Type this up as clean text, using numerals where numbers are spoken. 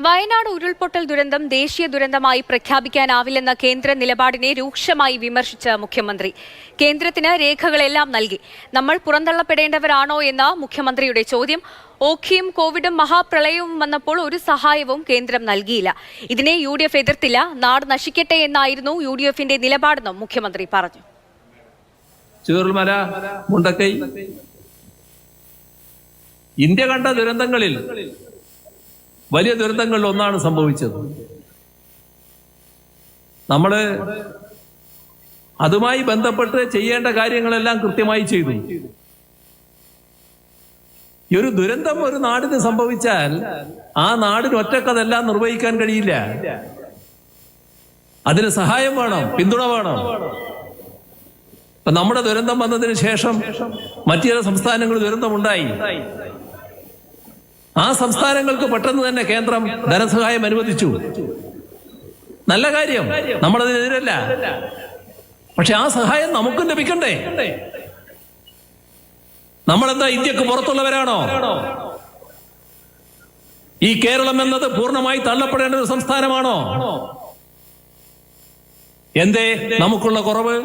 വയനാട് ഉരുൾപൊട്ടൽ ദുരന്തം ദേശീയ ദുരന്തമായി പ്രഖ്യാപിക്കാനാവില്ലെന്ന കേന്ദ്ര നിലപാടിനെ രൂക്ഷമായി വിമർശിച്ച മുഖ്യമന്ത്രി. കേന്ദ്രത്തിന് രേഖകളെല്ലാം നൽകി. നമ്മൾ പുറന്തള്ളപ്പെടേണ്ടവരാണോ എന്ന മുഖ്യമന്ത്രിയുടെ ചോദ്യം. ഓഖിയും കോവിഡും മഹാപ്രളയവും വന്നപ്പോൾ ഒരു സഹായവും കേന്ദ്രം നൽകിയില്ല. ഇതിനെ UDF എതിർത്തില്ല. നാട് നശിക്കട്ടെ എന്നായിരുന്നു UDFന്റെ നിലപാടെന്നും മുഖ്യമന്ത്രി പറഞ്ഞു. ചൂരൽമല, മുണ്ടക്കൈ, ഇന്ത്യ കണ്ട ദുരന്തങ്ങളിൽ വലിയ ദുരന്തങ്ങളിൽ ഒന്നാണ് സംഭവിച്ചത്. നമ്മള് അതുമായി ബന്ധപ്പെട്ട് ചെയ്യേണ്ട കാര്യങ്ങളെല്ലാം കൃത്യമായി ചെയ്തു. ഈ ഒരു ദുരന്തം ഒരു നാടിന് സംഭവിച്ചാൽ ആ നാടിന് ഒറ്റക്കതെല്ലാം നിർവഹിക്കാൻ കഴിയില്ല. അതിന് സഹായം വേണം, പിന്തുണ വേണം. ഇപ്പൊ നമ്മുടെ ദുരന്തം വന്നതിന് ശേഷം മറ്റു ചില സംസ്ഥാനങ്ങൾ ദുരന്തമുണ്ടായി. ആ സംസ്ഥാനങ്ങൾക്ക് പെട്ടെന്ന് തന്നെ കേന്ദ്രം ധനസഹായം അനുവദിച്ചു. നല്ല കാര്യം, നമ്മളതിനെതിരല്ല. പക്ഷെ ആ സഹായം നമുക്കും ലഭിക്കണ്ടേ? നമ്മളെന്താ ഇന്ത്യക്ക് പുറത്തുള്ളവരാണോ? ഈ കേരളം എന്നത് പൂർണ്ണമായി തള്ളപ്പെടേണ്ട ഒരു സംസ്ഥാനമാണോ? എന്തേ നമുക്കുള്ള കുറവ്?